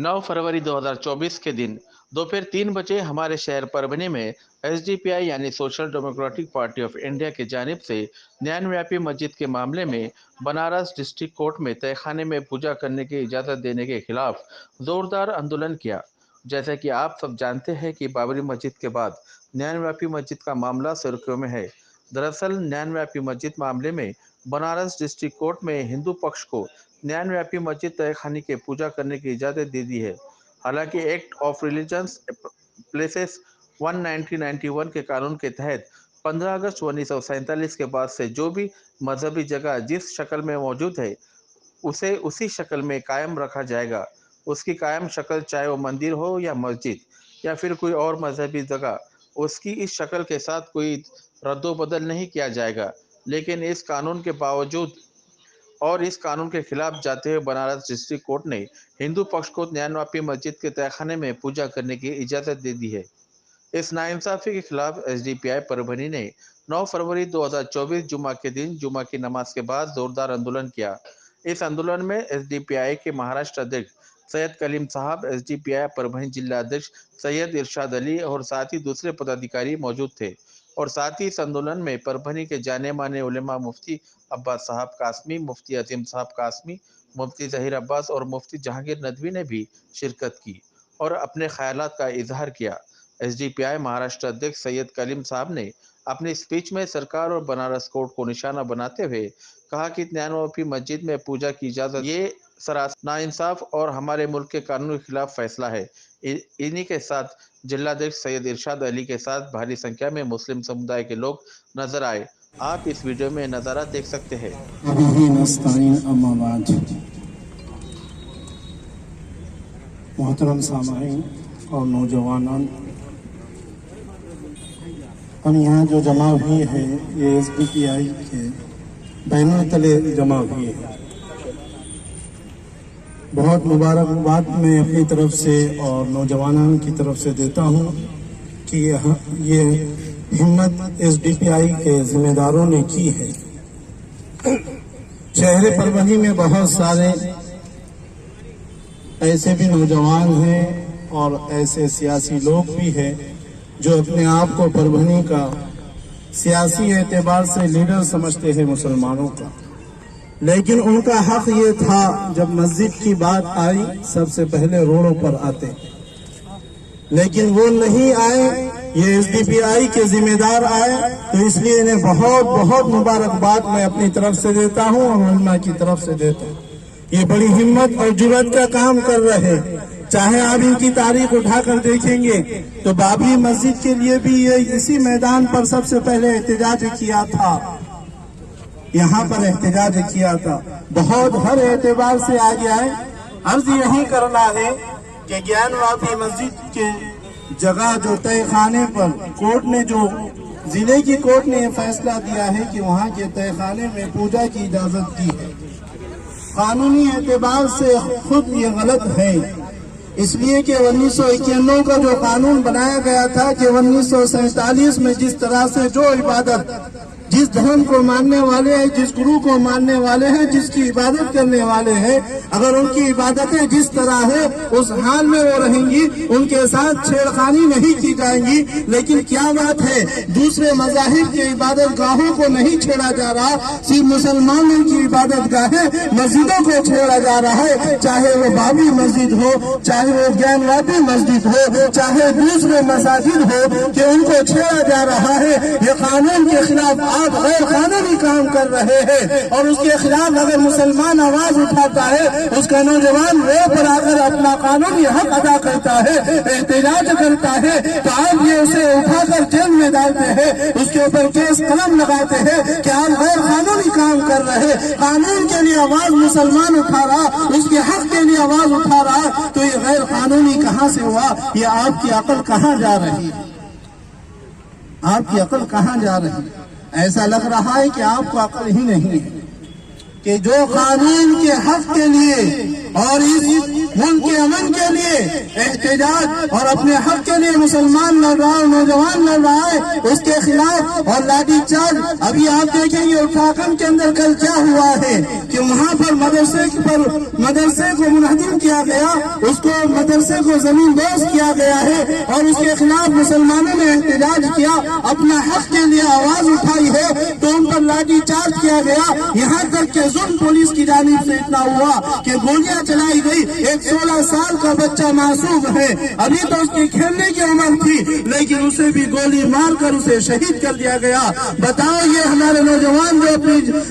9 फरवरी 2024 के दिन दोपहर 3 बजे हमारे शहर परभनी में एसडीपीआई यानी social democratic party of India की जानिब से ज्ञानव्यापी मस्जिद के मामले में बनारस डिस्ट्रिक्ट कोर्ट में तहखाने में पूजा करने की इजाज़त देने के खिलाफ जोरदार आंदोलन किया। जैसा कि आप सब जानते हैं कि बाबरी मस्जिद के बाद ज्ञानव्यापी मस्जिद का मामला सुर्खियों में है। दरअसल ज्ञानव्यापी मस्जिद मामले में बनारस डिस्ट्रिक्ट कोर्ट में हिंदू पक्ष को ज्ञानव्यापी मस्जिद तहखाने की पूजा करने की इजाज़त दे दी है। हालांकि एक्ट ऑफ रिलीजियस प्लेसेस 1991 के कानून के तहत 15 अगस्त 1947 के बाद से जो भी मजहबी जगह जिस शक्ल में मौजूद है उसे उसी शक्ल में कायम रखा जाएगा। उसकी कायम शक्ल चाहे वो मंदिर हो या मस्जिद या फिर कोई और मजहबी जगह, उसकी इस शक्ल के साथ कोई रद्दोबदल नहीं किया जाएगा। लेकिन इस कानून के बावजूद और इस कानून के खिलाफ जाते हुए बनारस डिस्ट्रिक्ट कोर्ट ने हिंदू पक्ष को ज्ञानव्यापी मस्जिद के तहखाने में पूजा करने की इजाज़त दे दी है। इस नाइंसाफी के खिलाफ एसडीपीआई परभनी ने 9 फरवरी 2024 जुमा के दिन जुमा की नमाज के बाद जोरदार आंदोलन किया। इस आंदोलन में एसडीपीआई के महाराष्ट्र अध्यक्ष सैयद कलीम साहब, एसडीपीआई परभनी जिला अध्यक्ष सैयद इरशाद अली और साथ ही दूसरे पदाधिकारी मौजूद थे। और साथ ही इस आंदोलन में परभनी के जाने माने उलेमा मुफ्ती अब्बास साहब कासमी, मुफ्ती अजीम साहब कासमी, मुफ्ती जहीर अब्बास और मुफ्ती जहांगीर नदवी ने भी शिरकत की और अपने ख्यालात का इजहार किया। एसडीपीआई महाराष्ट्र अध्यक्ष सैयद कलीम साहब ने अपनी स्पीच में सरकार और बनारस कोर्ट को निशाना बनाते हुए कहा कि ज्ञानव्यापी मस्जिद में पूजा की इजाज़त ये सरासर नाइंसाफ और हमारे मुल्क के कानून के खिलाफ फैसला है। इन्हीं के साथ जिलाध्यक्ष सैयद इरशाद अली के साथ भारी संख्या में मुस्लिम समुदाय के लोग नजर आए। आप इस वीडियो में नज़ारा देख सकते हैं। मोहतरम सामाईन और नौजवान, हम यहाँ जो जमा हुए हैं ये एसडीपीआई के बैनर तले जमा हुए हैं। बहुत मुबारकबाद मैं अपनी तरफ से और नौजवानों की तरफ से देता हूँ कि ये हिम्मत एसडीपीआई के जिम्मेदारों ने की है। शहर परभनी में बहुत सारे ऐसे भी नौजवान हैं और ऐसे सियासी लोग भी हैं जो अपने आप को परभनी का सियासी एतबार से लीडर समझते हैं मुसलमानों का। लेकिन उनका हक ये था जब मस्जिद की बात आई सबसे पहले रोडों पर आते, लेकिन वो नहीं आए, ये एसडीपीआई के जिम्मेदार आए। तो इसलिए इन्हें बहुत बहुत मुबारकबाद मैं अपनी तरफ से देता हूँ और उलमा की तरफ से देता हूँ। ये बड़ी हिम्मत और जुर्रत का काम कर रहे हैं। चाहे आप इनकी तारीख उठाकर देखेंगे तो बाबरी मस्जिद के लिए भी ये इसी मैदान पर सबसे पहले एहतजाज किया था, यहाँ पर एहतजाज किया था। बहुत हर एतबार से आगे आए। अर्ज यही करना है कि ज्ञानव्यापी मस्जिद के जगह जो तहखाने पर कोर्ट ने जो जिले की कोर्ट ने यह फैसला दिया है कि वहाँ के तहखाने में पूजा की इजाजत दी है, कानूनी एतबार से खुद ये गलत है। इसलिए कि 1991 का जो कानून बनाया गया था कि 1947 में जिस तरह से जो इबादत जिस धर्म को मानने वाले हैं, जिस गुरु को मानने वाले हैं, जिसकी इबादत करने वाले हैं, अगर उनकी इबादतें जिस तरह है उस हाल में वो रहेंगी, उनके साथ छेड़खानी नहीं की जाएंगी। लेकिन क्या बात है, दूसरे मजाहिब के इबादत गाहों को नहीं छेड़ा जा रहा, सिर्फ मुसलमानों की इबादत गाहें मस्जिदों को छेड़ा जा रहा है। चाहे वो बाबरी मस्जिद हो, चाहे वो ज्ञानव्यापी मस्जिद हो, चाहे दूसरे मसाजिद हो, कि उनको छेड़ा जा रहा है। ये कानून के खिलाफ आप गैर कानूनी काम कर रहे हैं और उसके खिलाफ अगर मुसलमान आवाज उठाता है, उसका नौजवान रोड पर आकर अपना कानूनी हक अदा करता है, एहतजाज करता है, तो आप ये उसे उठाकर जेल में डालते हैं, उसके ऊपर केस कलम लगाते हैं कि आप गैर कानूनी काम कर रहे हैं। कानून के लिए आवाज मुसलमान उठा रहा, उसके हक के लिए आवाज उठा रहा, तो ये गैर कानूनी कहाँ से हुआ? ये आपकी अकल कहाँ जा रही है? आपकी अकल कहाँ जा रही है? ऐसा लग रहा है कि आपको अकल ही नहीं है कि जो कानून के हक के लिए اور اس ملک کے امن کے لیے احتجاج اور اپنے حق کے لیے مسلمان لڑ رہا ہے، نوجوان لڑ رہا ہے، اس کے خلاف اور لاٹھی چارج. ابھی آپ دیکھیں گے اتراکھنڈ کے اندر کل کیا ہوا ہے کہ وہاں پر مدرسے کو منہدم کیا گیا، اس کو مدرسے کو زمین دوز کیا گیا ہے اور اس کے خلاف مسلمانوں نے احتجاج کیا، اپنا حق کے لیے آواز اٹھائی ہے تو ان پر لاٹھی چارج کیا گیا. یہاں تک کہ ظلم پولیس کی جانب سے اتنا ہوا کہ گولیاں چلائی گئی. ایک 16 سال کا بچہ معصوم ہے، ابھی تو اس کی کھیلنے کی عمر تھی لیکن اسے بھی گولی مار کر اسے شہید کر دیا گیا. بتاؤ یہ ہمارے نوجوان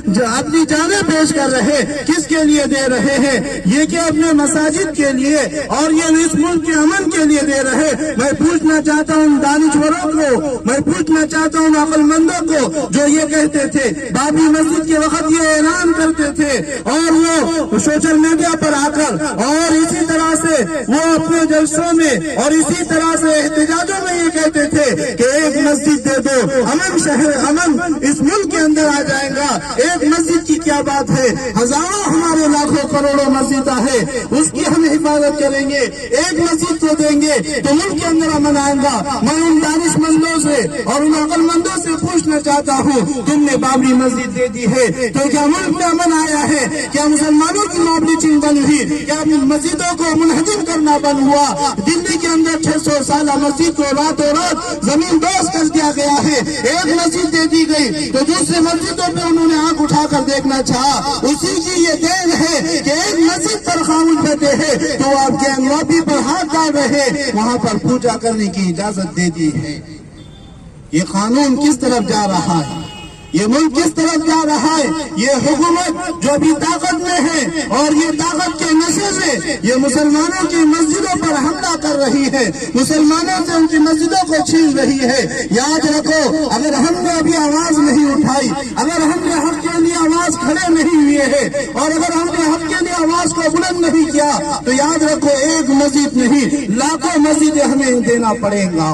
جو اپنی جانیں پیش کر رہے کس کے لیے دے رہے ہیں؟ یہ کہ اپنے مساجد کے لیے اور یہ اس ملک کے امن کے لیے دے رہے. میں پوچھنا چاہتا ہوں دانشوروں کو، میں پوچھنا چاہتا ہوں عقل مندوں کو جو یہ کہتے تھے بابری مسجد کے وقت یہ اعلان کرتے تھے اور وہ سوشل میڈیا پر آ کر اور اسی طرح سے وہ اپنے جلسوں میں اور اسی طرح سے احتجاجوں میں یہ کہتے تھے کہ ایک مسجد دے دو، امن شہر امن اس ملک کے اندر آ جائے گا. ایک مسجد کی کیا بات ہے؟ ہزاروں ہمارے لاکھوں کروڑوں مسجد ہے، اس کی ہم حفاظت کریں گے. ایک مسجد کو دیں گے تو ملک کے اندر امن آئے گا. میں ان دانش مندوں سے اور ان عقل مندوں سے پوچھنا چاہتا ہوں تم نے بابری مسجد دے دی ہے تو کیا ملک میں امن آیا ہے؟ کیا مسلمانوں کی مابلچنگ بند ہوئی؟ کیا مسجدوں کو منہدم کرنا بند ہوا؟ دلی کے اندر 600 سالہ مسجد کو راتوں رات زمین دوز کر دیا گیا ہے. ایک مسجد دے دی گئی تو دوسرے مسجدوں پہ انہوں نے آنکھ اٹھا کر دیکھنا چاہا. اسی کی یہ دین ہے کہ ایک مسجد پر خاموش بیٹھے ہیں تو آپ گینگ رابی پر ہاتھ ڈال رہے، وہاں پر پوجا کرنے کی اجازت دے دی ہے. یہ قانون کس طرف جا رہا ہے؟ یہ ملک کس طرف جا رہا ہے؟ یہ حکومت جو بھی طاقت میں ہے اور یہ طاقت کے نشے میں یہ مسلمانوں کی مسجدوں پر حملہ کر رہی ہے، مسلمانوں سے ان کی مسجدوں کو چھین رہی ہے. یاد رکھو اگر ہم نے ابھی آواز نہیں اٹھائی، اگر ہم نے حق کے لیے آواز کھڑے نہیں ہوئے ہیں اور اگر ہم نے حق کے لیے آواز کو بلند نہیں کیا تو یاد رکھو ایک مسجد نہیں لاکھوں مسجدیں ہمیں دینا پڑے گا،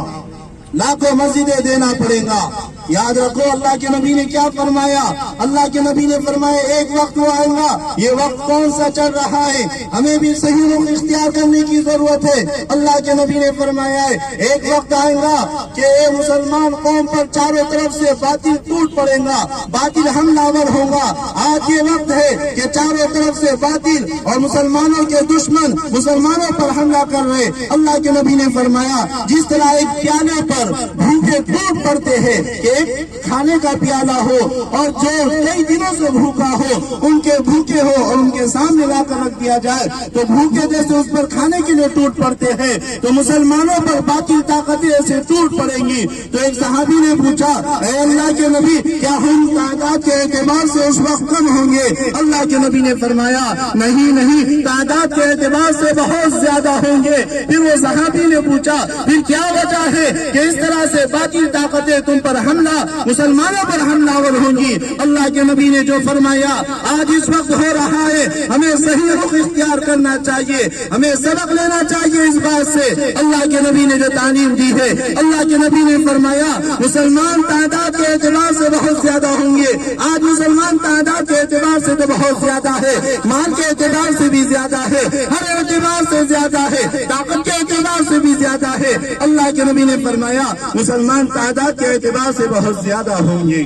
لاکھوں مسجدیں دینا پڑے گا. یاد رکھو اللہ کے نبی نے کیا فرمایا؟ اللہ کے نبی نے فرمایا ایک وقت وہ آئے گا. یہ وقت کون سا چل رہا ہے؟ ہمیں بھی صحیح رخ اختیار کرنے کی ضرورت ہے. اللہ کے نبی نے فرمایا ہے ایک وقت آئے گا کہ مسلمان قوم پر چاروں طرف سے باطل ٹوٹ پڑے گا، باطل حملہ ور ہوگا. آج یہ وقت ہے کہ چاروں طرف سے باطل اور مسلمانوں کے دشمن مسلمانوں پر حملہ کر رہے. اللہ کے نبی نے فرمایا جس طرح ایک پیالے پر بھوکے ٹوٹ پڑتے ہیں کہ ایک کھانے کا پیالہ ہو اور جو کئی دنوں سے بھوکا ہو ان کے بھوکے ہو اور ان کے سامنے لا کر رکھ دیا جائے تو بھوکے جیسے اس پر کھانے کے لیے ٹوٹ پڑتے ہیں تو مسلمانوں پر باطل طاقتیں ایسے ٹوٹ پڑیں گی. تو ایک صحابی نے پوچھا اے اللہ کے نبی کیا ہم تعداد کے اعتبار سے اس وقت کم ہوں گے؟ اللہ کے نبی نے فرمایا نہیں تعداد کے اعتبار سے بہت زیادہ ہوں گے. پھر وہ صحابی نے پوچھا پھر کیا وجہ ہے کہ اس طرح سے باطل طاقتیں تم پر حملہ مسلمانوں پر حملہ ور ہوں گی؟ اللہ کے نبی نے جو فرمایا آج اس وقت ہو رہا ہے ہمیں صحیح رخ اختیار کرنا چاہیے، ہمیں سبق لینا چاہیے اس بات سے. اللہ کے نبی نے جو تعلیم دی ہے اللہ کے نبی نے فرمایا مسلمان تعداد کے اعتبار سے بہت زیادہ ہوں گے. آج مسلمان تعداد کے اعتبار سے تو بہت زیادہ ہے، مال کے اعتبار سے بھی زیادہ ہے، ہر اعتبار سے زیادہ ہے، طاقت کے اعتبار سے بھی زیادہ ہے. اللہ کے نبی نے فرمایا مسلمان تعداد کے اعتبار سے بہت زیادہ ہوں گے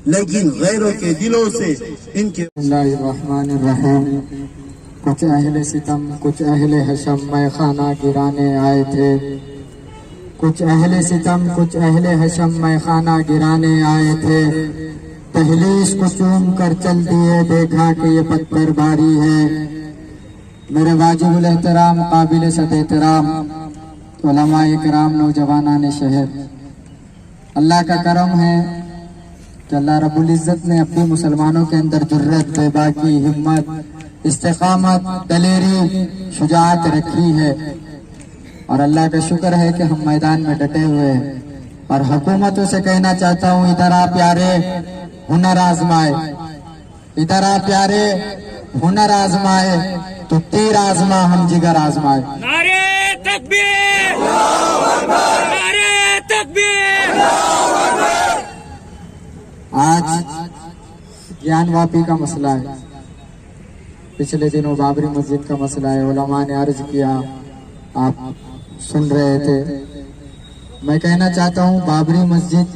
لیکن غیروں کے دلوں سے ان کے. بسم اللہ الرحمن الرحیم. کچھ اہل ستم کچھ اہل حشم میں خانہ گرانے آئے تھے، کچھ اہل ستم کچھ اہل حشم میں خانہ گرانے آئے تھے. تہلیس کو چوم کر چل دیے، دیکھا کہ یہ پتھر بھاری ہے. میرے واجب الاحترام قابل صد احترام علماء کرام، نوجوانان شہر، اللہ کا کرم ہے کہ اللہ رب العزت نے اپنی مسلمانوں کے اندر جرت، بے باکی، ہمت، استقامت، دلیری، شجاعت رکھی ہے. اور اللہ کا شکر ہے کہ ہم میدان میں ڈٹے ہوئے ہیں. اور حکومتوں سے کہنا چاہتا ہوں ادھر آ پیارے ہنر آزمائے، ادھر آ پیارے ہنر آزمائے تو تیر آزما ہم جگر آزمائے. نعرے تکبیر، نعرے تکبیر. آج گیان واپی کا مسئلہ ہے. पिछले दिनों बाबरी मस्जिद का मसला है, उलमा ने अर्ज किया, आप सुन रहे थे। मैं कहना चाहता हूँ बाबरी मस्जिद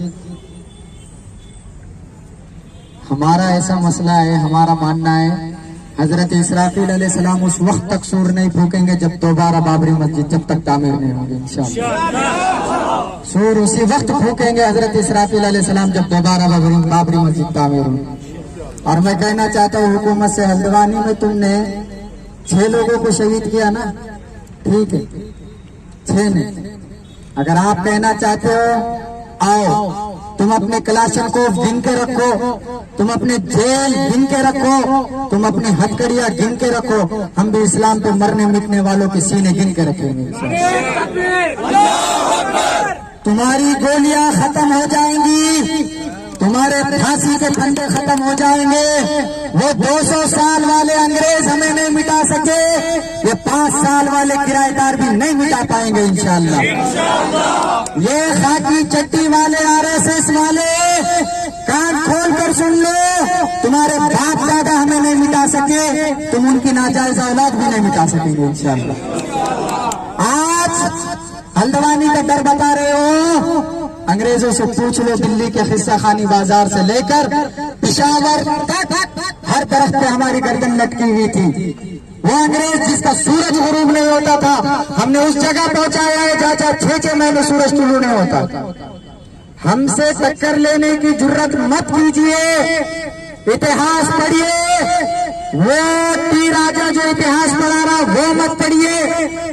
हमारा ऐसा मसला है, हमारा मानना है हजरत इसराफील अलैहिस्सलाम उस वक्त तक सूर नहीं फूकेंगे जब दोबारा बाबरी मस्जिद जब तक तामीर नहीं होगी इंशाअल्लाह। सूर उसी वक्त फूकेंगे हजरत इसराफील अलैहिस्सलाम जब दोबारा बाबरी मस्जिद तामीर होगी। और मैं कहना चाहता हूँ हुकूमत से, हल्द्वानी में तुमने 6 लोगों को शहीद किया ना, ठीक है, 6 ने। अगर आप कहना चाहते हो आओ, तुम अपने क्लाशनकोव गिन के रखो, तुम अपने जेल गिन के रखो, तुम अपनी हथकड़ियां गिन के रखो, हम भी इस्लाम पे मरने मिटने वालों के सीने गिन के रखेंगे। तुम्हारी गोलियां खत्म हो जाएंगी, तुम्हारे फांसी के फंदे खत्म हो जाएंगे। वो 200 साल वाले अंग्रेज हमें नहीं मिटा सके, ये 5 साल वाले किराएदार भी नहीं मिटा पाएंगे इंशाअल्लाह। ये खाकी चट्टी वाले आरएसएस वाले कान खोल कर सुन लो, तुम्हारे बाप दादा हमें नहीं मिटा सके, तुम उनकी नाजायज औलाद भी नहीं मिटा सकेंगे इंशाअल्लाह। आज हल्द्वानी का डर बता रहे हो, अंग्रेजों से पूछ लो, दिल्ली के खिस्सा खानी बाजार से लेकर पिशावर तक हर तरफ पे हमारी गर्दन लटकी हुई थी। वो अंग्रेज जिसका सूरज गुरूब नहीं होता था, हमने उस जगह पहुंचाया है जहाँ 6 महीने सूरज तुलू नहीं होता। हमसे टक्कर लेने की जुर्रत मत कीजिए, इतिहास पढ़िए। वो टी राजा जो इतिहास पढ़ा रहा वो मत पढ़िए,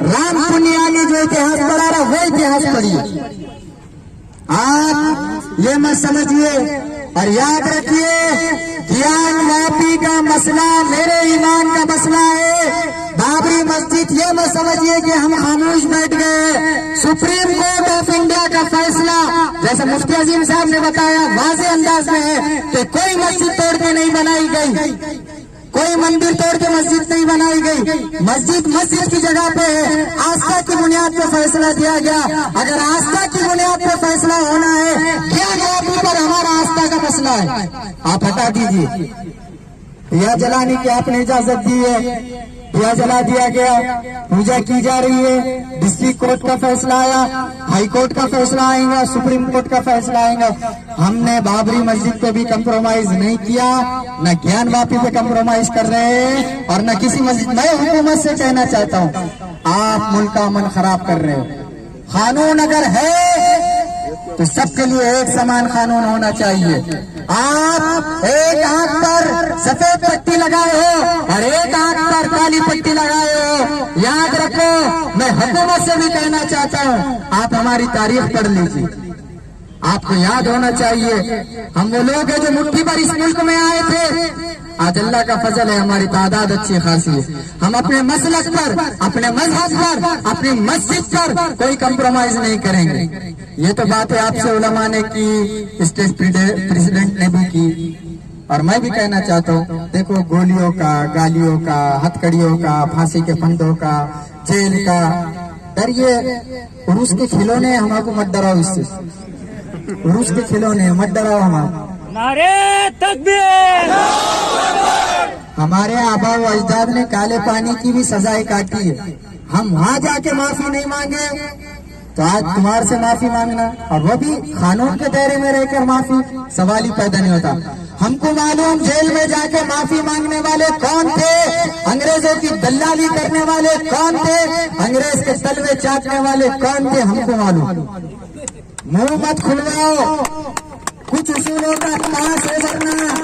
राम पुनियानी जो इतिहास पढ़ा रहा वो इतिहास पढ़िए। आप ये मत समझिए और याद रखिए, ज्ञान वापी का मसला मेरे ईमान का मसला है। बाबरी मस्जिद ये मत समझिए कि हम खामोश बैठ गए। सुप्रीम कोर्ट ऑफ इंडिया का फैसला, जैसे मुफ्ती अजीम साहब ने बताया, वाज़ेह अंदाज में है कि कोई मस्जिद तोड़ के नहीं बनाई गई, कोई मंदिर तोड़ के मस्जिद नहीं बनाई गई। मस्जिद मस्जिद की जगह पे है, आस्था की बुनियाद पे फैसला दिया गया। अगर आस्था की बुनियाद पे फैसला होना है, ज्ञान पर हमारा आस्था का मसला है, आप हटा दीजिए। दिया जलाने की आपने इजाजत दी है, दिया जला दिया गया, पूजा की जा रही है। डिस्ट्रिक्ट कोर्ट का फैसला आया, हाई कोर्ट का फैसला आएगा, सुप्रीम कोर्ट का फैसला आएगा। हमने बाबरी मस्जिद पे भी कंप्रोमाइज नहीं किया, न ज्ञान वापी पे कंप्रोमाइज कर रहे हैं और न किसी मस्जिद। मैं हुकूमत से कहना चाहता हूँ, आप मुल्क का अमन खराब कर रहे हो। कानून अगर है तो सबके लिए एक समान कानून होना चाहिए। आप एक आंख पर सफेद पट्टी लगाए हो और एक आंख पर काली पट्टी लगाए हो, याद रखो। मैं हुकूमत से भी कहना चाहता हूँ, आप हमारी तारीख पढ़ लीजिए। आपको याद होना चाहिए, हम वो लोग हैं जो मुट्ठी पर इस मुल्क में आए थे। आज अल्लाह का फजल है, हमारी तादाद अच्छी खासी है। हम अपने मसलक पर, अपने मजहब पर, अपनी मस्जिद पर कोई कंप्रोमाइज नहीं करेंगे। ये तो बातें आपसे उलमा ने की, स्टेट प्रेसिडेंट ने भी की, और मैं भी कहना चाहता हूँ। देखो, गोलियों का, गालियों का, हथकड़ियों का, फांसी के फंदों का, जेल का डर, ये रूस के खिलौने, हमको मत डराओ इससे। रूस के खिलौने मत डराओ हमारा। नारे तकबीर! हमारे आबा व अजदाद ने काले पानी की भी सजाएं काटी है। हम वहाँ जाके माफी नहीं मांगे तो आज तुम्हारे से माफी मांगना, और वो भी कानून के दायरे में रहकर माफी, सवाल ही पैदा नहीं होता। हमको मालूम जेल में जाके माफी मांगने वाले कौन थे, अंग्रेजों की दलाली करने वाले कौन थे, अंग्रेज के तलवे चाटने वाले कौन थे, हमको मालूम। मुंह मत खुलवाओ, कुछ उसूलों का पास है वरना,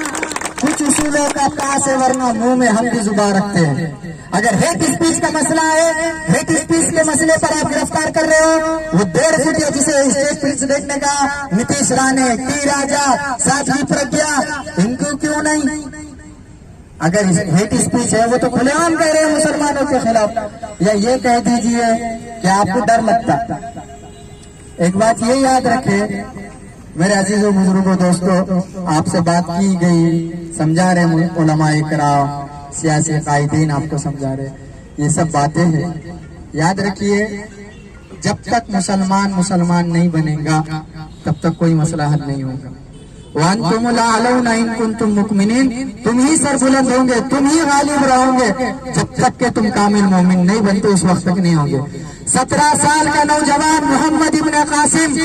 कुछ उसूलों का पास है वरना मुंह में हम भी जुबान रखते हैं। अगर हेट स्पीच का मसला है, हेट स्पीच के मसले पर आप गिरफ्तार कर रहे हो, वो 1.5 फुट जिसे स्टेट प्रेसिडेंट ने कहा, नीतीश राणे, टी राजा, साध्वी प्रज्ञा, इनको क्यों नहीं? अगर हेट स्पीच है वो तो खुलेआम कह रहे हैं मुसलमानों के खिलाफ, या ये कह दीजिए कि आपको डर लगता। एक बात ये याद रखे मेरे अजीजों बुजुर्गों दोस्तों, आपसे बात की गई, समझा रहे उलमाए किराम, सियासी कायदीन आपको समझा रहे, ये सब बातें हैं। याद रखिए, जब तक मुसलमान नहीं बनेगा तब तक कोई मसला हल नहीं होगा। وانتم الاعلون ان کنتم مؤمنین، تم ہی سر بلند ہوں گے، تم ہی غالب رہو گے، جب تک کہ تم کامل مومن نہیں بنتے اس وقت تک نہیں ہوں گے۔ 17 سال کا نوجوان محمد ابن قاسم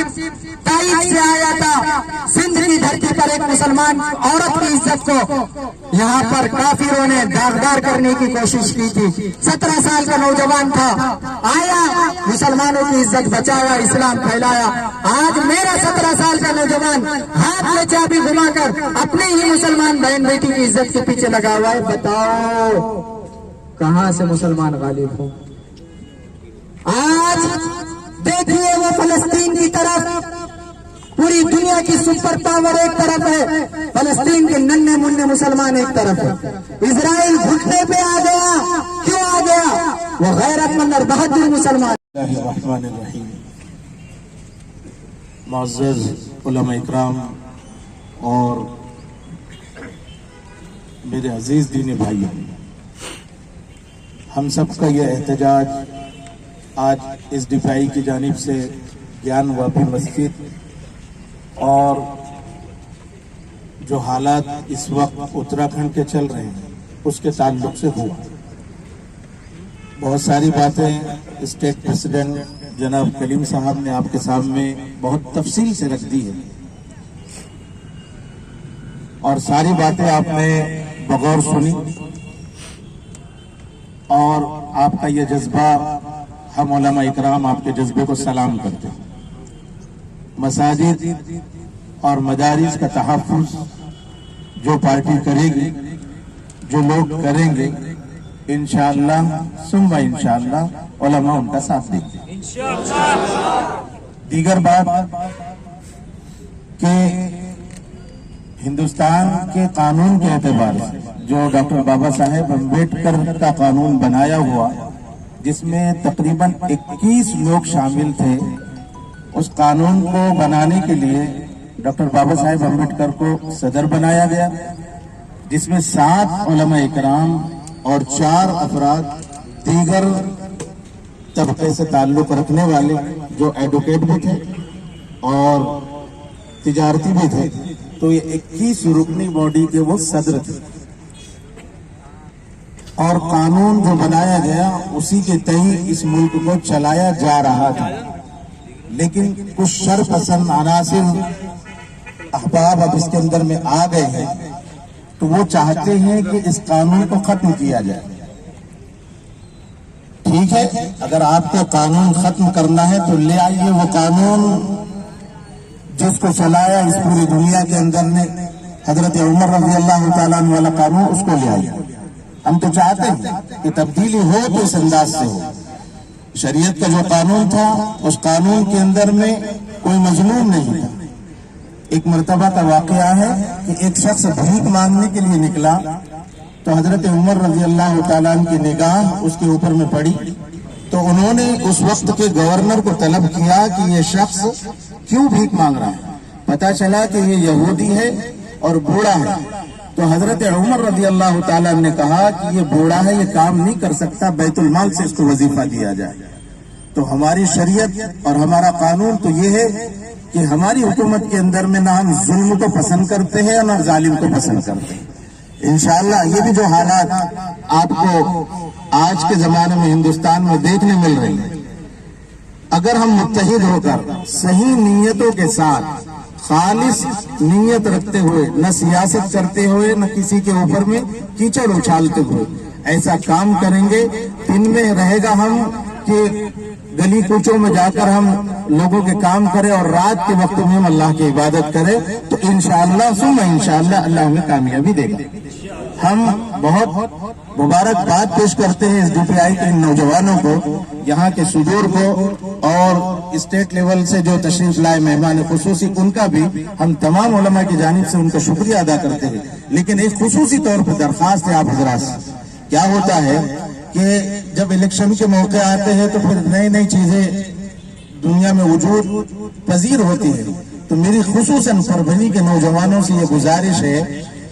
تائف سے آیا تھا، سندھ کی دھرتی پر ایک مسلمان عورت کی عزت کو یہاں پر کافروں نے داغدار کرنے کی کوشش کی تھی۔ 17 سال کا نوجوان تھا، آیا مسلمانوں کی عزت بچایا، اسلام پھیلایا۔ آج میرا 17 سال کا نوجوان ہاتھ میں چابی گھما کر اپنے ہی مسلمان بہن بیٹی کی عزت کے پیچھے لگا ہوا ہے۔ بتاؤ کہاں سے مسلمان غالب ہوں؟ آج دیکھیے وہ فلسطین کی طرف، پوری دنیا کی سپر پاور ایک طرف ہے، فلسطین کے ننھے منھے مسلمان ایک طرف ہے۔ اسرائیل گھٹنے پہ آ گیا، کیوں آ گیا؟ وہ غیرت مند اور بہادر مسلمان۔ اللہ الرحمن الرحیم۔ معزز علماء اکرام اور میرے عزیز دینی بھائیوں، ہم سب کا یہ احتجاج آج ایس ڈی پی آئی کی جانب سے گیان واپی مسجد اور جو حالات اس وقت اتراکھنڈ کے چل رہے ہیں اس کے تعلق سے ہوا۔ بہت ساری باتیں اسٹیٹ پریزیڈنٹ جناب کلیم صاحب نے آپ کے سامنے بہت تفصیل سے رکھ دی ہے، اور ساری باتیں آپ نے بغور سنی، اور آپ کا یہ جذبہ، ہم علماء اکرام آپ کے جذبے کو سلام کرتے ہیں۔ مساجد اور مدارس کا تحفظ جو پارٹی کرے گی، جو لوگ کریں گے، انشاءاللہ ثم انشاءاللہ علماء ان کا ساتھ دیں گے۔ دیگر بات کہ ہندوستان کے قانون کے اعتبار سے جو ڈاکٹر بابا صاحب امبیڈکر کا قانون بنایا ہوا، جس میں تقریباً 21 لوگ شامل تھے، اس قانون کو بنانے کے لیے ڈاکٹر بابا صاحب امبیڈکر کو صدر بنایا گیا، جس میں 7 علماء اکرام اور 4 افراد دیگر طبقے سے تعلق رکھنے والے جو ایڈوکیٹ بھی تھے اور تجارتی بھی تھے، تو یہ 21 رکنی باڈی کے وہ صدر تھے، اور قانون جو بنایا گیا اسی کے تئیں اس ملک کو چلایا جا رہا تھا۔ لیکن کچھ شر پسند عناصر احباب اب اس کے اندر میں آ گئے ہیں، تو وہ چاہتے ہیں کہ اس قانون کو ختم کیا جائے۔ ٹھیک ہے، اگر آپ کو قانون ختم کرنا ہے تو لے آئیے وہ قانون جس کو چلایا اس پوری دنیا کے اندر نے، حضرت عمر رضی اللہ تعالیٰ عنہ والا قانون، اس کو لے آئیے۔ ہم تو چاہتے ہیں کہ تبدیلی ہو تو اس انداز سے ہو۔ شریعت کا جو قانون تھا اس قانون کے اندر میں کوئی مظلوم نہیں تھا۔ ایک مرتبہ کا واقعہ ہے کہ ایک شخص بھیک مانگنے کے لیے نکلا، تو حضرت عمر رضی اللہ تعالیٰ عنہ کی نگاہ اس کے اوپر میں پڑی، تو انہوں نے اس وقت کے گورنر کو طلب کیا کہ یہ شخص کیوں بھیک مانگ رہا ہے۔ پتا چلا کہ یہ یہودی ہے اور بوڑھا ہے، تو حضرت عمر رضی اللہ تعالیٰ نے کہا کہ یہ بوڑھا ہے، یہ کام نہیں کر سکتا، بیت المال سے اس کو وظیفہ دیا جائے۔ تو ہماری شریعت اور ہمارا قانون تو یہ ہے کہ ہماری حکومت کے اندر میں نہ ہم ظلم کو پسند کرتے ہیں نہ ظالم کو پسند کرتے ہیں۔ انشاءاللہ یہ بھی جو حالات آپ کو آج کے زمانے میں ہندوستان میں دیکھنے مل رہی ہیں، اگر ہم متحد ہو کر صحیح نیتوں کے ساتھ، خالص نیت رکھتے ہوئے، نہ سیاست کرتے ہوئے، نہ کسی کے اوپر میں کیچڑ اچھالتے ہوئے ایسا کام کریں گے، دن میں رہے گا ہم کہ گلی کوچوں میں جا کر ہم لوگوں کے کام کریں اور رات کے وقت میں ہم اللہ کی عبادت کریں، تو انشاءاللہ ثم انشاءاللہ اللہ ہمیں کامیابی دے گا۔ ہم بہت مبارکباد پیش کرتے ہیں ایس ڈی پی آئی کے ان نوجوانوں کو، یہاں کے صدور کو، اور اسٹیٹ لیول سے جو تشریف لائے مہمان خصوصی، ان کا بھی ہم تمام علماء کی جانب سے ان کا شکریہ ادا کرتے ہیں۔ لیکن ایک خصوصی طور پر درخواست ہے آپ حضرات سے، کیا ہوتا ہے کہ جب الیکشن کے موقع آتے ہیں تو پھر نئی نئی چیزیں دنیا میں وجود پذیر ہوتی ہے، تو میری خصوصاً پربھنی کے نوجوانوں سے یہ گزارش ہے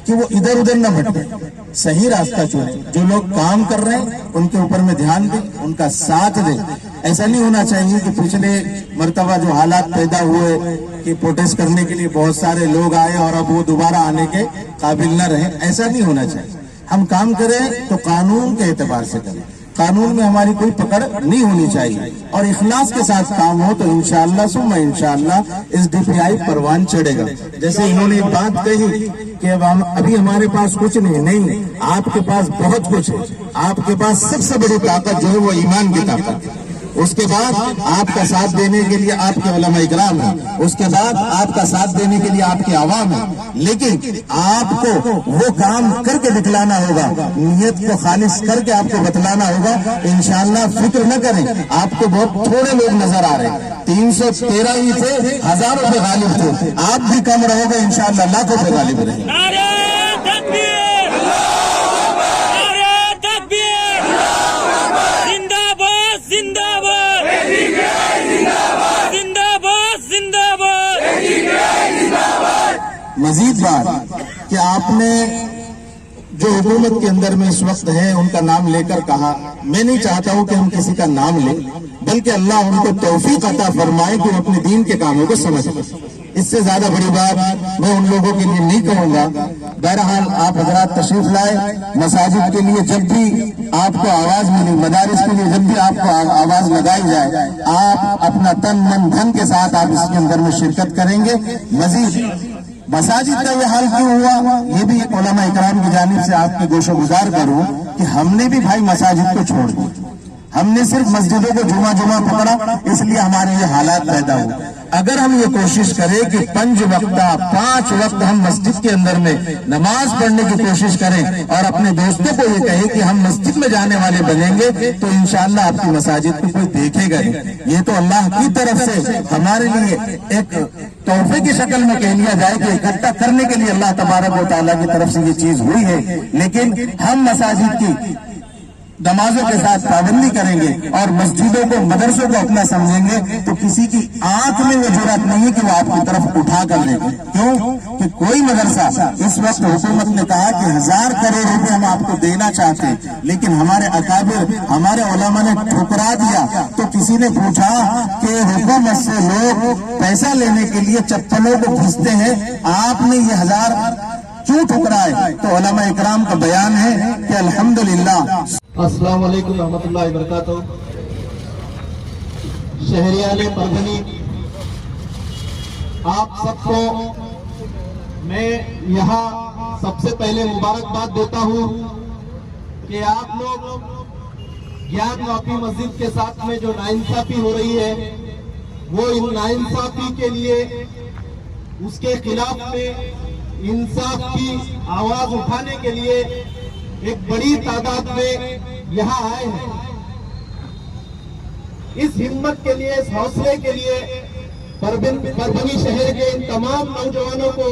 کہ وہ ادھر ادھر نہ بھٹکیں، صحیح راستہ چنیں، جو لوگ کام کر رہے ہیں ان کے اوپر میں دھیان دیں، ان کا ساتھ دیں۔ ऐसा नहीं होना चाहिए कि पिछले मर्तबा जो हालात पैदा हुए कि प्रोटेस्ट करने के लिए बहुत सारे लोग आए और अब वो दोबारा आने के काबिल न रहे, ऐसा नहीं होना चाहिए। हम काम करें तो कानून के एतबार से करें, कानून में हमारी कोई पकड़ नहीं होनी चाहिए और इखलास के साथ काम हो तो इंशाअल्लाह सुम्मा इंशाअल्लाह SDPI परवान चढ़ेगा। जैसे इन्होंने एक बात कही कि अब हम अभी हमारे पास कुछ नहीं, आपके पास बहुत कुछ है। आपके पास सबसे बड़ी ताकत जो है वो ईमान की ताकत है। उसके बाद आपका साथ देने के लिए आपके उलमा इकराम है, उसके बाद आपका साथ देने के लिए आपकी आवाम है, लेकिन आपको वो काम करके दिखलाना होगा, नियत को खालिस करके आपको बतलाना होगा। इंशाअल्लाह फिक्र न करें, आपको बहुत थोड़े लोग नजर आ रहे हैं, 313 ही थे, हजारों पे गालिब थे, आप भी कम रहोगे इंशाअल्लाह, लाखों पे गालिब रहेंगे। नारे तकबीर, नारे तकबीर, जिंदाबाद जिंदाबाद, जिंदाबाद जिंदाबाद। मजीद बात कि आपने जो हुकूमत के अंदर में इस वक्त है उनका नाम लेकर कहा, मैं नहीं चाहता हूं कि हम किसी का नाम लें, बल्कि अल्लाह उनको तौफीक अता फरमाए कि वो अपने दीन के कामों को समझ सकें। इससे ज्यादा बड़ी बात मैं उन लोगों के लिए नहीं कहूंगा। बहरहाल आप हजरात तशरीफ लाए, मसाजिद के लिए जब भी आपको आवाज मिली, मदारिस के लिए जब भी आपको आवाज लगाई जाए, आप अपना तन मन धन के साथ आप इसके अंदर में शिरकत करेंगे। मजीद मसाजिद का ये हाल क्यों हुआ, ये भी उलमा इकराम की जानिब से आपकी गोशो गुजार करूं कि हमने भी भाई मसाजिद को छोड़ दिया, हमने सिर्फ मस्जिदों को जुमा पकड़ा, इसलिए हमारे ये हालात पैदा हुए। अगर हम ये कोशिश करें कि 5 वक्त हम मस्जिद के अंदर में नमाज पढ़ने की कोशिश करें और अपने दोस्तों को ये कहें कि हम मस्जिद में जाने वाले बनेंगे, तो इंशाअल्लाह आपकी मसाजिद को कोई देखेगा नहीं। ये तो अल्लाह की तरफ से हमारे लिए एक तोहफे की शक्ल में कह लिया जाए कि इकट्ठा करने के लिए अल्लाह तबारक व तआला की तरफ से ये चीज हुई है, लेकिन हम मसाजिद की नमाजों के साथ पाबंदी करेंगे और मस्जिदों को मदरसों को अपना समझेंगे, तो किसी की आंख में वो जुर्रत नहीं है कि वो आपकी तरफ उठा कर देंगे। क्यों कि कोई मदरसा इस वक्त हुकूमत ने कहा कि 1000 करोड़ रुपए हम आपको देना चाहते हैं, लेकिन हमारे अकाबिर हमारे उलमा ने ठुकरा दिया। तो किसी ने पूछा कि हुकूमत से लोग पैसा लेने के लिए चप्पलों को घिसते हैं, आपने ये 1000 क्यों ठुकराए? तो उलमा इकराम का बयान है कि अल्हम्दुलिल्लाह। अस्सलाम वालेकुम रहमतुल्लाहि व बरकातहू। शहरियाने परभनी, आप सबको मैं यहाँ सबसे पहले मुबारकबाद देता हूँ कि आप लोग ज्ञान वापी मस्जिद के साथ में जो नाइंसाफी हो रही है, वो इन नाइंसाफी के लिए उसके खिलाफ में इंसाफ की आवाज उठाने के लिए एक बड़ी तादाद में यहाँ आए हैं। इस हिम्मत के लिए, इस हौसले के लिए परभनी शहर के इन तमाम नौजवानों को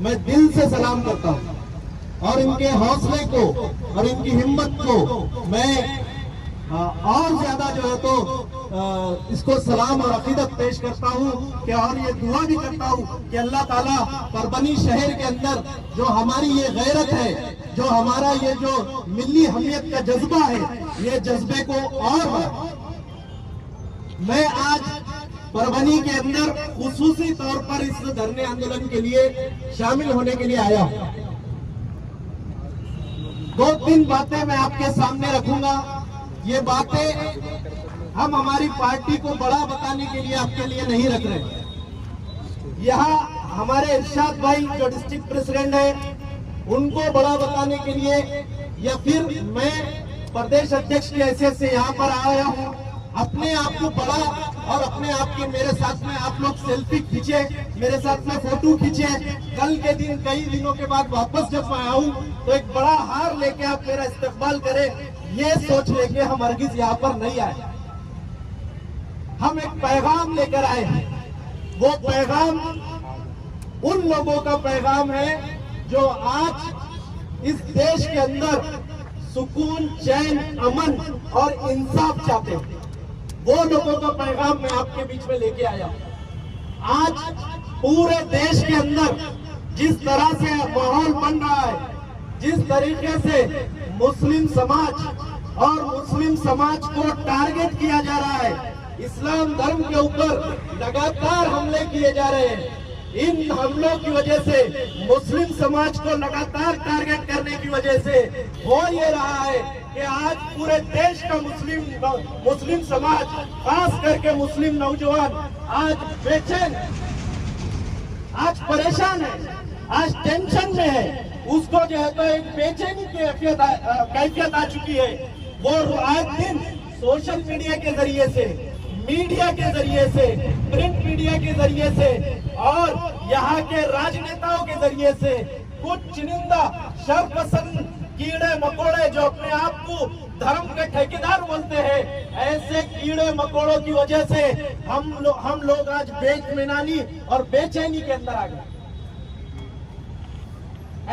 मैं दिल से सलाम करता हूँ और इनके हौसले को और इनकी हिम्मत को मैं और ज्यादा जो है तो इसको सलाम और अकीदत पेश करता हूँ कि और ये दुआ भी करता हूँ कि अल्लाह ताला परभनी शहर के अंदर जो हमारी ये गैरत है, जो हमारा ये जो मिली हमियत का जज्बा है, ये जज्बे को और मैं आज परभनी के अंदर खुसूसी तौर पर इस धरने आंदोलन के लिए शामिल होने के लिए आया हूँ। 2-3 बातें मैं आपके सामने रखूंगा। ये बातें हम हमारी पार्टी को बड़ा बताने के लिए आपके लिए नहीं रख रहे। यहाँ हमारे इरशाद भाई जो डिस्ट्रिक्ट प्रेसिडेंट है, उनको बड़ा बताने के लिए, या फिर मैं प्रदेश अध्यक्ष की हैसियत से यहाँ पर आया हूँ, अपने आप को बड़ा और अपने आप के मेरे साथ में आप लोग सेल्फी खींचे, मेरे साथ में फोटो खींचे। कल के दिन कई दिनों के बाद वापस जब मैं आऊँ तो एक बड़ा हार लेके आप मेरा इस्तकबाल करें, ये सोच लेके हम हरगिज यहाँ पर नहीं आए। हम एक पैगाम लेकर आए हैं। वो पैगाम उन लोगों का पैगाम है जो आज इस देश के अंदर सुकून, चैन, अमन और इंसाफ चाहते हैं। वो लोगों का पैगाम मैं आपके बीच में लेके आया हूं। आज पूरे देश के अंदर जिस तरह से माहौल बन रहा है, जिस तरीके से मुस्लिम समाज اور مسلم سماج کو ٹارگٹ کیا جا رہا ہے. اسلام دھرم کے اوپر لگاتار حملے کیے جا رہے ہیں. ان حملوں کی وجہ سے مسلم سماج کو لگاتار ٹارگٹ کرنے کی وجہ سے ہو یہ رہا ہے کہ آج پورے دیش کا مسلم سماج، خاص کر کے مسلم نوجوان آج بے چین، آج پریشان ہے، آج ٹینشن میں ہے. اس کو جو ہے تو ایک بے چینی کی کیفیت آ چکی ہے. وہ آج دن سوشل میڈیا کے ذریعے سے، میڈیا کے ذریعے سے، پرنٹ میڈیا کے ذریعے سے اور یہاں کے راجنیتاؤں کے ذریعے سے کچھ چنندہ شرپسند کیڑے مکوڑے جو اپنے آپ کو دھرم کے ٹھیکیدار بولتے ہیں، ایسے کیڑے مکوڑوں کی وجہ سے ہم لوگ آج بے اطمینانی اور بے چینی کے اندر آ گئے.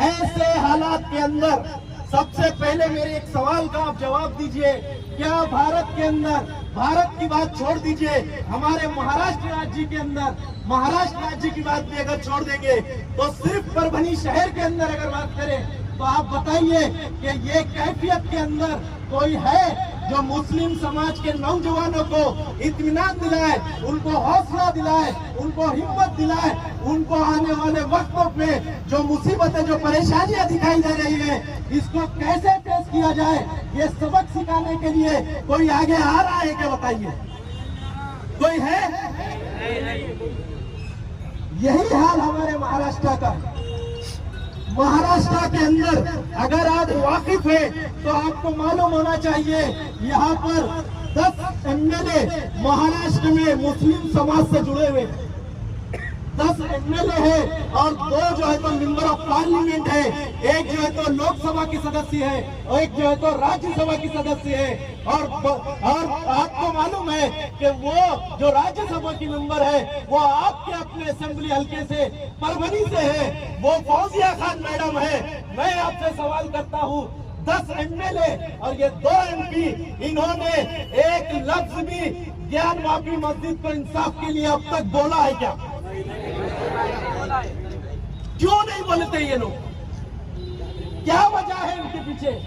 ایسے حالات کے اندر سب سے پہلے میرے ایک سوال کا آپ جواب دیجئے. کیا بھارت کے اندر، بھارت کی بات چھوڑ دیجئے، ہمارے مہاراشٹر راجیہ کے اندر، مہاراشٹر راجیہ کی بات بھی اگر چھوڑ دیں گے تو صرف پربھنی شہر کے اندر اگر بات کریں تو آپ بتائیے کہ یہ کیفیت کے اندر کوئی ہے جو مسلم سماج کے نوجوانوں کو اطمینان دلائے، ان کو حوصلہ دلائے، ان کو ہمت دلائے، ان کو آنے والے وقتوں میں جو مصیبتیں، جو پریشانیاں دکھائی دے رہی ہیں، اس کو کیسے پیش کیا جائے، یہ سبق سکھانے کے لیے کوئی آگے آ رہا ہے کہ بتائیے؟ کوئی ہے؟ یہی حال ہمارے مہاراشٹر کا ہے. مہاراشٹر کے اندر اگر آپ واقف ہیں تو آپ کو معلوم ہونا چاہیے، یہاں پر 10 MLA مہاراشٹر میں مسلم سماج سے جڑے ہوئے ہیں. 10 MLA ہے اور 2 جو ہے تو ممبر آف پارلیمنٹ ہے. ایک جو ہے تو لوک سبھا کی سدسیہ ہے اور ایک جو ہے تو راجیہ سبھا کی سدسیہ ہے. اور آپ کو معلوم ہے کہ وہ جو راجیہ سبھا کی ممبر ہے وہ آپ کے اپنے اسمبلی حلقے سے پربھنی سے ہے، وہ فوزیہ خان میڈم ہے. میں آپ سے سوال کرتا ہوں، 10 MLA اور یہ 2 MP، انہوں نے ایک لفظ بھی گیان واپی مسجد کو انصاف کے لیے اب تک بولا ہے کیا؟ کیوں نہیں بولتے یہ لوگ؟ کیا وجہ ہے ان کے پیچھے؟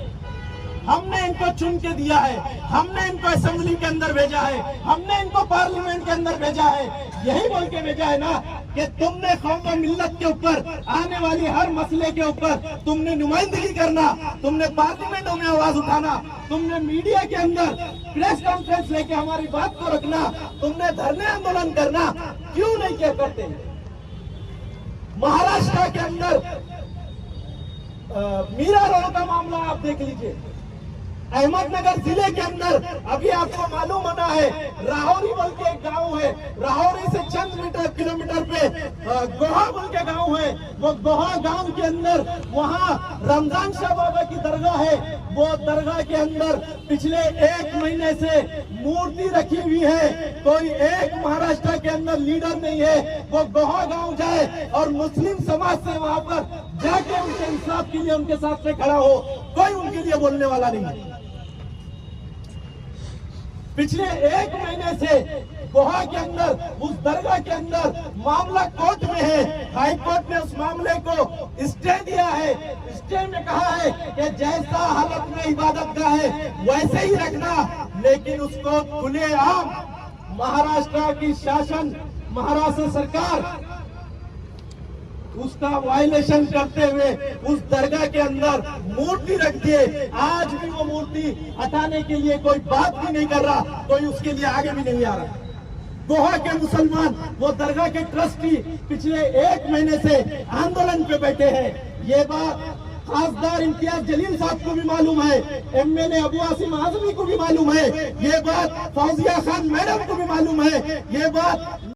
ہم نے ان کو چن کے دیا ہے، ہم نے ان کو اسمبلی کے اندر بھیجا ہے، ہم نے ان کو پارلیمنٹ کے اندر بھیجا ہے. یہی بول کے بھیجا ہے نا کہ تم نے قوم و ملت کے اوپر آنے والی ہر مسئلے کے اوپر تم نے نمائندگی کرنا، تم نے پارلیمنٹوں میں آواز اٹھانا، تم نے میڈیا کے اندر پریس کانفرنس لے کے ہماری بات کو رکھنا، تم نے دھرنے آندولن کرنا. کیوں نہیں کیا کرتے؟ مہاراشٹر کے اندر میرا روڈ کا معاملہ آپ دیکھ لیجئے. احمد نگر ضلع کے اندر ابھی آپ کو معلوم ہونا ہے، راہوری بول کے ایک گاؤں ہے، راہوری سے چند کلومیٹر پہ گوہا بول کے گاؤں ہے. وہ گوہا گاؤں کے اندر وہاں رمضان شاہ بابا کی درگاہ ہے. وہ درگاہ کے اندر پچھلے 1 مہینے سے مورتی رکھی ہوئی ہے. کوئی ایک مہاراشٹر کے اندر لیڈر نہیں ہے وہ گوہا گاؤں جائے اور مسلم سماج سے وہاں پر جا کے ان کے انصاف کے لیے ان کے ساتھ میں کھڑا ہو. کوئی ان کے لیے بولنے والا نہیں ہے. پچھلے 1 مہینے سے گوہا کے اندر، اس درگاہ کے اندر معاملہ کورٹ میں ہے. ہائی کورٹ نے اس معاملے کو اسٹے دیا ہے. اسٹے میں کہا ہے کہ جیسا حالت میں عبادت گاہ ہے ویسے ہی رکھنا، لیکن اس کو کھلے عام مہاراشٹر کی شاشن، مہاراشٹر سرکار اس کا وائلیشن کرتے ہوئے اس درگاہ کے اندر مورتی رکھ دیے. آج بھی وہ مورتی ہٹانے کے لیے کوئی بات بھی نہیں کر رہا، کوئی اس کے لیے آگے بھی نہیں آ رہا. گوہا کے مسلمان، وہ درگاہ کے ٹرسٹی پچھلے 1 مہینے سے آندولن پہ بیٹھے ہیں. یہ بات خاصدار امتیاز جلیل صاحب کو بھی معلوم ہے، MLA ابو عاصم اعظمی کو بھی معلوم ہے، یہ بات فوزیہ خان میڈم کو بھی معلوم ہے، یہ بات